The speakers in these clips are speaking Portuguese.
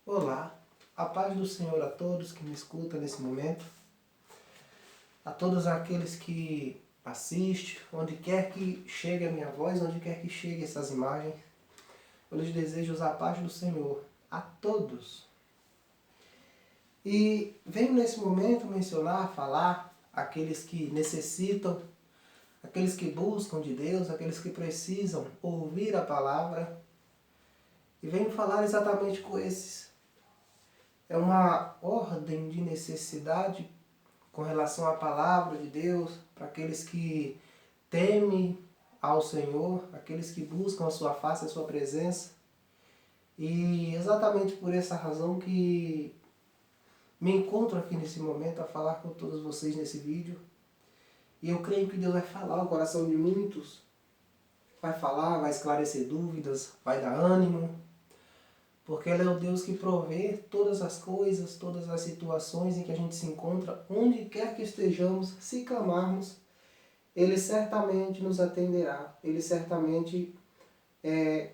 Olá, a paz do Senhor a todos que me escutam nesse momento, a todos aqueles que assistem, onde quer que chegue a minha voz, onde quer que chegue essas imagens, eu lhes desejo a paz do Senhor a todos. E venho nesse momento mencionar, falar aqueles que necessitam, aqueles que buscam de Deus, aqueles que precisam ouvir a palavra, e venho falar exatamente com esses. É uma ordem de necessidade com relação à palavra de Deus, para aqueles que temem ao Senhor, aqueles que buscam a sua face, a sua presença. E exatamente por essa razão que me encontro aqui nesse momento a falar com todos vocês nesse vídeo. E eu creio que Deus vai falar ao coração de muitos. Vai falar, vai esclarecer dúvidas, vai dar ânimo. Porque Ele é o Deus que provê todas as coisas, todas as situações em que a gente se encontra, onde quer que estejamos, se clamarmos, Ele certamente nos atenderá. Ele certamente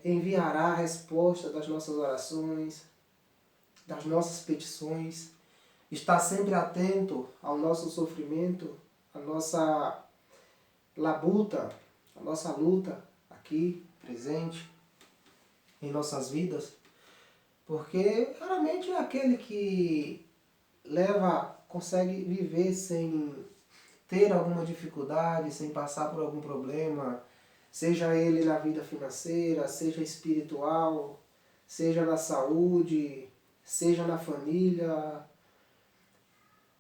enviará a resposta das nossas orações, das nossas petições. Está sempre atento ao nosso sofrimento, à nossa labuta, à nossa luta aqui, presente, em nossas vidas. Porque raramente é aquele que consegue viver sem ter alguma dificuldade, sem passar por algum problema, seja ele na vida financeira, seja espiritual, seja na saúde, seja na família.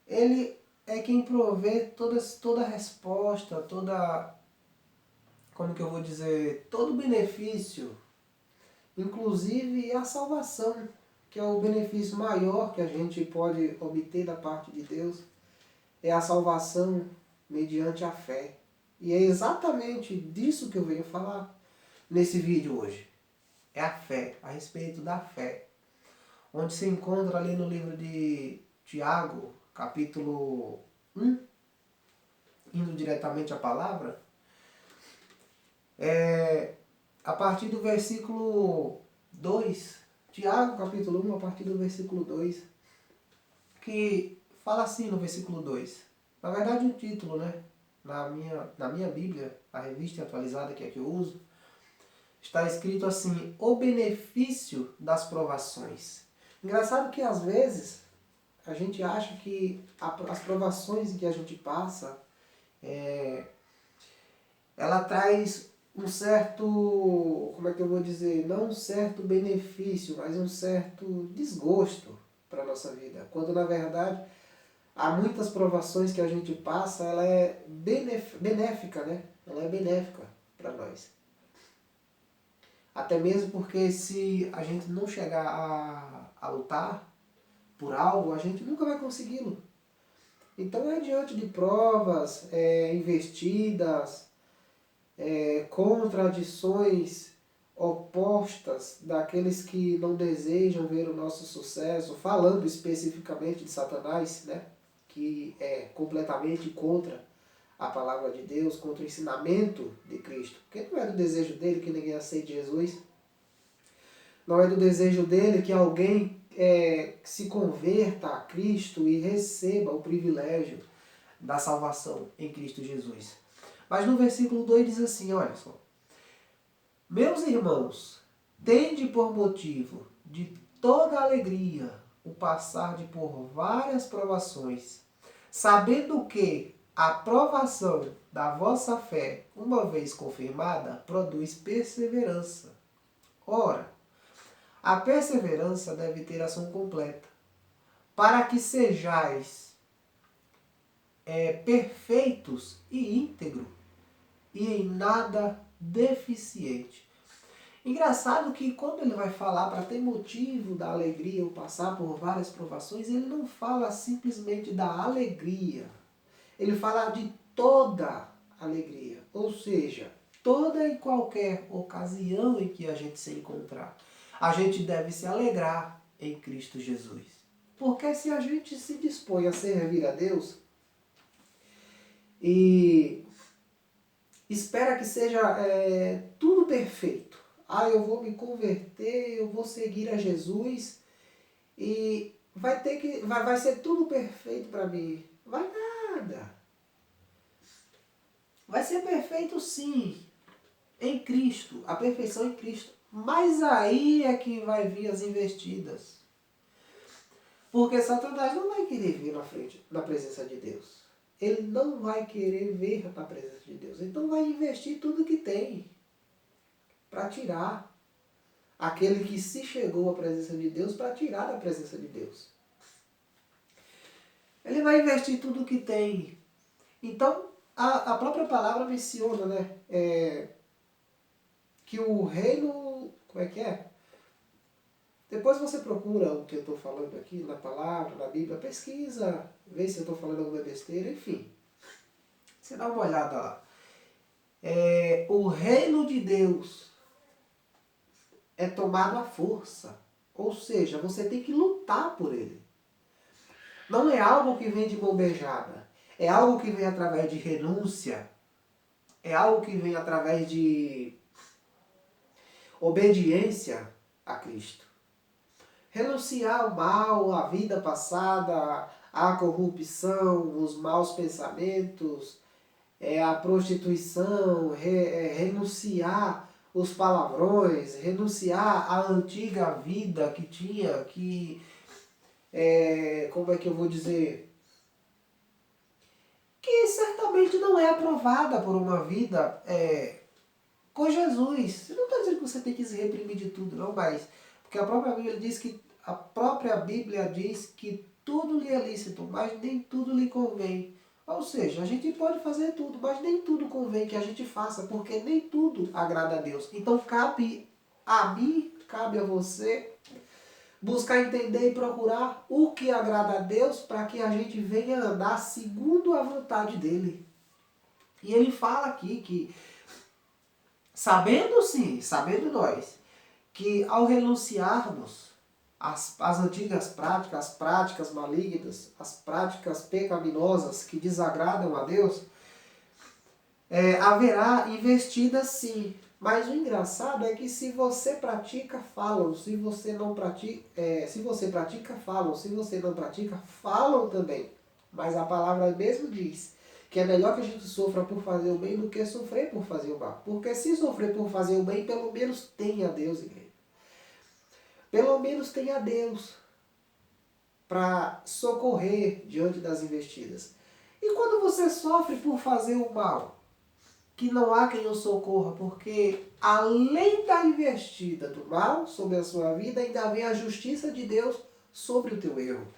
Ele é quem provê toda a resposta, como que eu vou dizer, todo o benefício, inclusive a salvação, que é o benefício maior que a gente pode obter da parte de Deus, é a salvação mediante a fé. E é exatamente disso que eu venho falar nesse vídeo hoje. É a fé, a respeito da fé. Onde se encontra ali no livro de Tiago, capítulo 1, indo diretamente à palavra, a partir do versículo 2, Tiago, capítulo 1, a partir do versículo 2, que fala assim no versículo 2. Na verdade, o título, né? Na minha Bíblia, a revista atualizada que é que eu uso, está escrito assim: o benefício das provações. Engraçado que às vezes a gente acha que as provações em que a gente passa, ela traz um certo, como é que eu vou dizer, não um certo benefício, mas um certo desgosto para a nossa vida. Quando na verdade há muitas provações que a gente passa, ela é benéfica, né? Ela é benéfica para nós. Até mesmo porque se a gente não chegar a lutar por algo, a gente nunca vai consegui-lo. Então é diante de provas, investidas, contradições opostas daqueles que não desejam ver o nosso sucesso, falando especificamente de Satanás, né? Que é completamente contra a palavra de Deus, contra o ensinamento de Cristo. Porque não é do desejo dele que ninguém aceite Jesus. Não é do desejo dele que alguém se converta a Cristo e receba o privilégio da salvação em Cristo Jesus. Mas no versículo 2 diz assim, olha só: meus irmãos, tende por motivo de toda alegria o passar de por várias provações, sabendo que a provação da vossa fé, uma vez confirmada, produz perseverança. Ora, a perseverança deve ter ação completa, para que sejais perfeitos e íntegros, e em nada deficiente. Engraçado que quando ele vai falar para ter motivo da alegria ou passar por várias provações, ele não fala simplesmente da alegria. Ele fala de toda alegria. Ou seja, toda e qualquer ocasião em que a gente se encontrar, a gente deve se alegrar em Cristo Jesus. Porque se a gente se dispõe a servir a Deus e espera que seja tudo perfeito, eu vou me converter, eu vou seguir a Jesus e vai ser tudo perfeito para mim. Vai nada. Vai ser perfeito sim, em Cristo, a perfeição em Cristo. Mas aí é que vai vir as investidas. Porque Satanás não vai querer vir na presença de Deus. Ele não vai querer ver na presença de Deus. Então vai investir tudo que tem para tirar aquele que se chegou à presença de Deus, para tirar da presença de Deus. Ele vai investir tudo que tem. Então, a própria palavra menciona, né? Que o reino... Como é que é? Depois você procura o que eu estou falando aqui na palavra, na Bíblia, pesquisa, vê se eu estou falando alguma besteira, enfim. Você dá uma olhada lá. O reino de Deus é tomado à força. Ou seja, você tem que lutar por ele. Não é algo que vem de mão beijada. É algo que vem através de renúncia. É algo que vem através de obediência a Cristo. Renunciar ao mal, à vida passada, à corrupção, os maus pensamentos, a prostituição, renunciar os palavrões, renunciar à antiga vida que tinha, como é que eu vou dizer? Que certamente não é aprovada por uma vida com Jesus. Eu não estou dizendo que você tem que se reprimir de tudo, não, mas porque a própria Bíblia diz que tudo lhe é lícito, mas nem tudo lhe convém. Ou seja, a gente pode fazer tudo, mas nem tudo convém que a gente faça, porque nem tudo agrada a Deus. Então cabe a mim, cabe a você, buscar entender e procurar o que agrada a Deus para que a gente venha andar segundo a vontade dele. E ele fala aqui que, sabendo nós, que ao renunciarmos às antigas práticas, as práticas malignas, as práticas pecaminosas que desagradam a Deus, haverá investida sim. Mas o engraçado é que se você pratica, falam. Se você não pratica, se você pratica, falam. Se você não pratica, falam também. Mas a palavra mesmo diz que é melhor que a gente sofra por fazer o bem do que sofrer por fazer o mal. Porque se sofrer por fazer o bem, pelo menos tenha Deus, igreja. Pelo menos tenha Deus para socorrer diante das investidas. E quando você sofre por fazer o mal, que não há quem o socorra, porque além da investida do mal sobre a sua vida, ainda vem a justiça de Deus sobre o teu erro.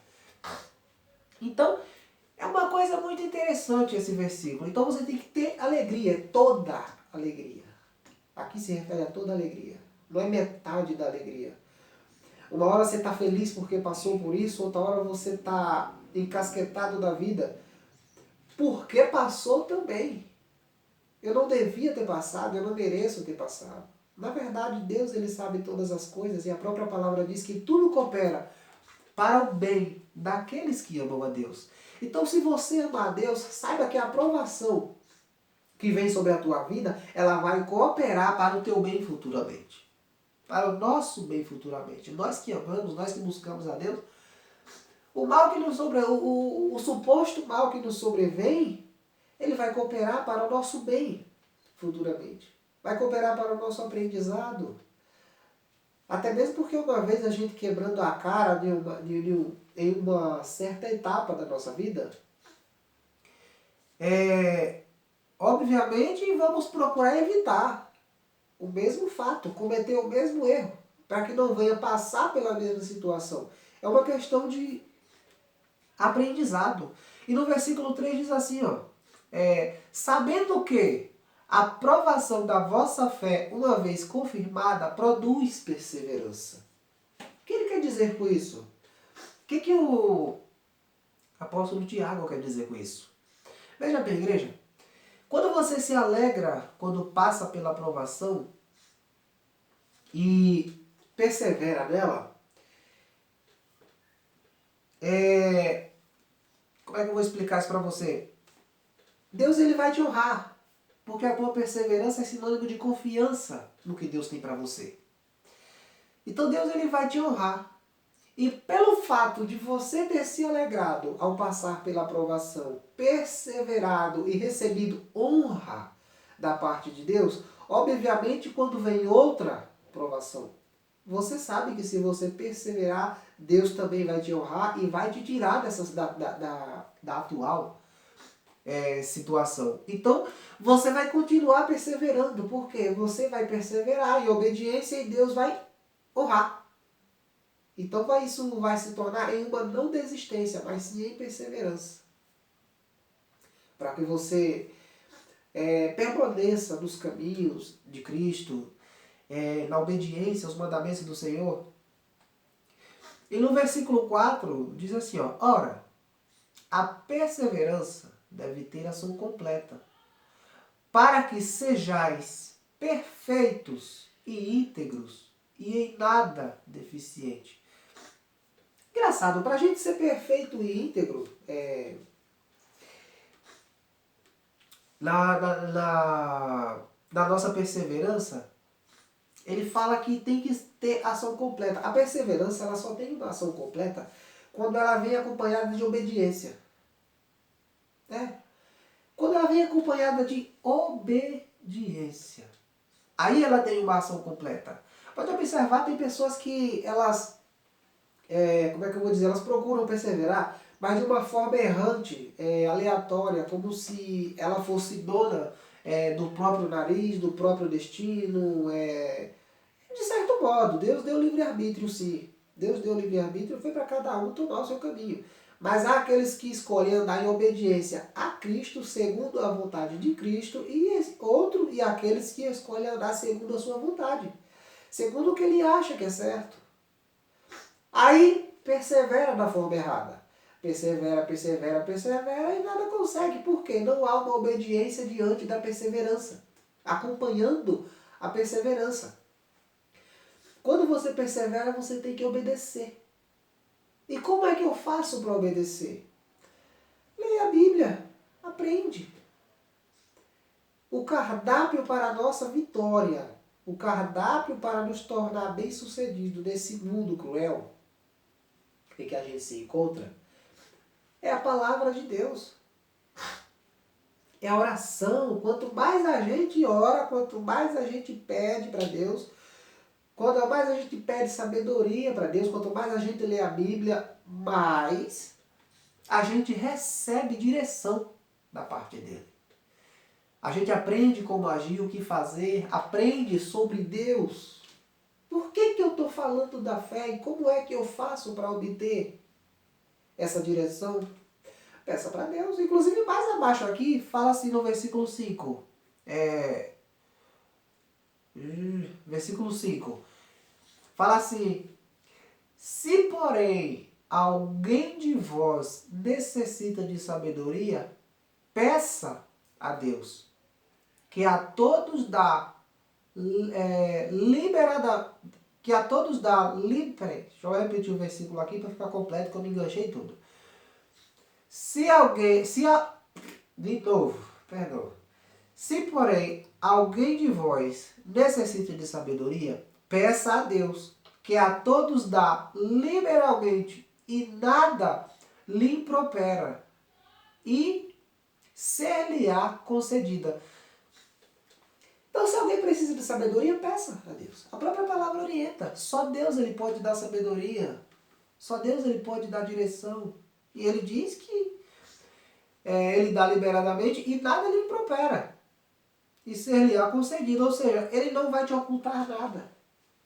Então, é uma coisa muito interessante esse versículo. Então você tem que ter alegria, toda alegria. Aqui se refere a toda alegria. Não é metade da alegria. Uma hora você está feliz porque passou por isso, outra hora você está encasquetado da vida porque passou também. Eu não devia ter passado, eu não mereço ter passado. Na verdade, Deus ele sabe todas as coisas e a própria palavra diz que tudo coopera para o bem daqueles que amam a Deus. Então, se você ama a Deus, saiba que a aprovação que vem sobre a tua vida, ela vai cooperar para o teu bem futuramente. Para o nosso bem futuramente. Nós que amamos, nós que buscamos a Deus, o mal que nos o suposto mal que nos sobrevém, ele vai cooperar para o nosso bem futuramente. Vai cooperar para o nosso aprendizado. Até mesmo porque uma vez a gente quebrando a cara em uma certa etapa da nossa vida, obviamente vamos procurar evitar o mesmo fato, cometer o mesmo erro, para que não venha passar pela mesma situação. É uma questão de aprendizado. E no versículo 3 diz assim, sabendo que a provação da vossa fé, uma vez confirmada, produz perseverança. O que ele quer dizer com isso? O que o apóstolo Tiago quer dizer com isso? Veja bem, igreja. Quando você se alegra quando passa pela provação e persevera nela, como é que eu vou explicar isso para você? Deus ele vai te honrar, porque a tua perseverança é sinônimo de confiança no que Deus tem para você. Então Deus ele vai te honrar. E pelo fato de você ter se alegrado ao passar pela provação, perseverado e recebido honra da parte de Deus, obviamente quando vem outra provação, você sabe que se você perseverar, Deus também vai te honrar e vai te tirar da atual situação. Então, você vai continuar perseverando, porque você vai perseverar em obediência e Deus vai honrar. Então, isso vai se tornar em uma não desistência, mas sim em perseverança. Para que você permaneça nos caminhos de Cristo, na obediência aos mandamentos do Senhor. E no versículo 4 diz assim, ó, ora, a perseverança deve ter ação completa, para que sejais perfeitos e íntegros e em nada deficiente. Engraçado, para a gente ser perfeito e íntegro, na nossa perseverança, ele fala que tem que ter ação completa. A perseverança ela só tem uma ação completa quando ela vem acompanhada de obediência. Quando ela vem acompanhada de obediência. Aí ela tem uma ação completa. Pode observar, tem pessoas que elas, como é que eu vou dizer, elas procuram perseverar, mas de uma forma errante, aleatória, como se ela fosse dona do próprio nariz, do próprio destino. De certo modo, Deus deu livre-arbítrio, sim. Deus deu livre-arbítrio, foi para cada um tomar o seu caminho. Mas há aqueles que escolhem andar em obediência a Cristo, segundo a vontade de Cristo, e aqueles que escolhem andar segundo a sua vontade, segundo o que ele acha que é certo. Aí persevera da forma errada. Persevera e nada consegue. Por quê? Não há uma obediência diante da perseverança, acompanhando a perseverança. Quando você persevera, você tem que obedecer. E como é que eu faço para obedecer? Leia a Bíblia, aprende. O cardápio para a nossa vitória, o cardápio para nos tornar bem-sucedidos nesse mundo cruel em que a gente se encontra, é a palavra de Deus. É a oração. Quanto mais a gente ora, quanto mais a gente pede para Deus, quanto mais a gente pede sabedoria para Deus, quanto mais a gente lê a Bíblia, mais a gente recebe direção da parte dele. A gente aprende como agir, o que fazer, aprende sobre Deus. Por que eu estou falando da fé e como é que eu faço para obter essa direção? Peça para Deus. Inclusive, mais abaixo aqui, fala assim no versículo 5. Versículo 5. Fala assim: se, porém, alguém de vós necessita de sabedoria, peça a Deus, que a todos dá deixa eu repetir o versículo aqui para ficar completo, que eu me enganchei tudo. De novo, perdão. Se, porém, alguém de vós necessita de sabedoria, peça a Deus, que a todos dá liberalmente e nada lhe impropera, e ser-lhe-á concedida. Então, se alguém precisa de sabedoria, peça a Deus. A própria palavra orienta. Só Deus ele pode dar sabedoria. Só Deus ele pode dar direção. E ele diz que ele dá liberadamente e nada lhe impropera. E ser-lhe-á concedido. Ou seja, ele não vai te ocultar nada.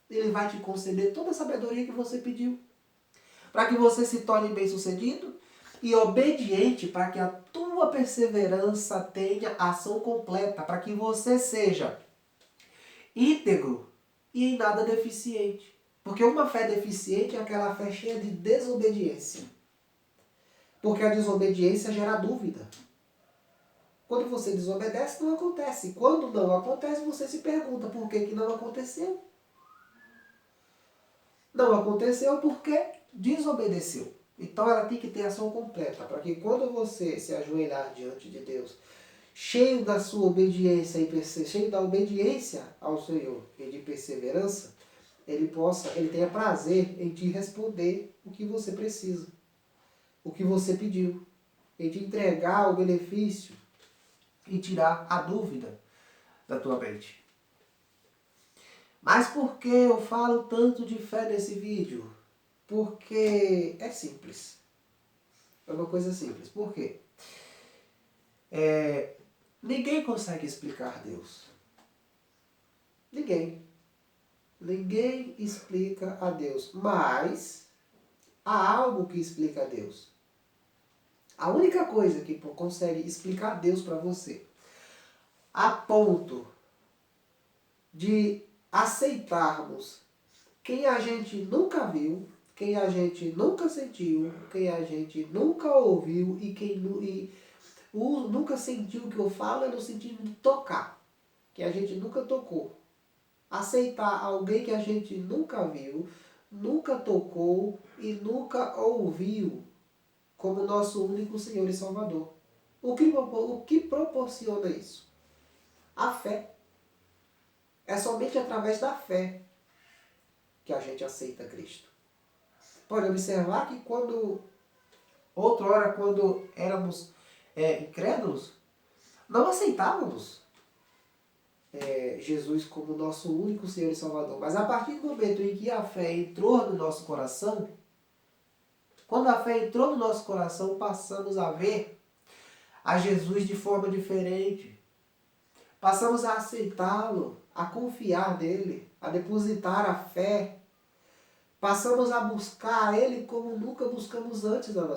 Ele vai te conceder toda a sabedoria que você pediu. Para que você se torne bem-sucedido e obediente, para que a tua perseverança tenha ação completa, para que você seja íntegro e em nada deficiente. Porque uma fé deficiente é aquela fé cheia de desobediência. Porque a desobediência gera dúvida. Quando você desobedece, não acontece. Quando não acontece, você se pergunta por que não aconteceu. Não aconteceu porque desobedeceu. Então ela tem que ter ação completa, para que quando você se ajoelhar diante de Deus, cheio da sua obediência cheio da obediência ao Senhor e de perseverança, ele tenha prazer em te responder o que você precisa, o que você pediu, em te entregar o benefício e tirar a dúvida da tua mente. Mas por que eu falo tanto de fé nesse vídeo? Porque é simples. É uma coisa simples. Por quê? Ninguém consegue explicar Deus. Ninguém. Ninguém explica a Deus. Mas há algo que explica a Deus. A única coisa que consegue explicar Deus para você, a ponto de aceitarmos quem a gente nunca viu, quem a gente nunca sentiu, quem a gente nunca ouviu e quem nunca sentiu, o que eu falo é no sentido de tocar, que a gente nunca tocou. Aceitar alguém que a gente nunca viu, nunca tocou e nunca ouviu como nosso único Senhor e Salvador. O que proporciona isso? A fé. É somente através da fé que a gente aceita Cristo. Pode observar que outrora, quando éramos incrédulos, não aceitávamos Jesus como nosso único Senhor e Salvador. Mas a partir do momento em que a fé entrou no nosso coração, quando a fé entrou no nosso coração, passamos a ver a Jesus de forma diferente. Passamos a aceitá-lo, a confiar nele, a depositar a fé. Passamos a buscar Ele como nunca buscamos antes da nossa vida.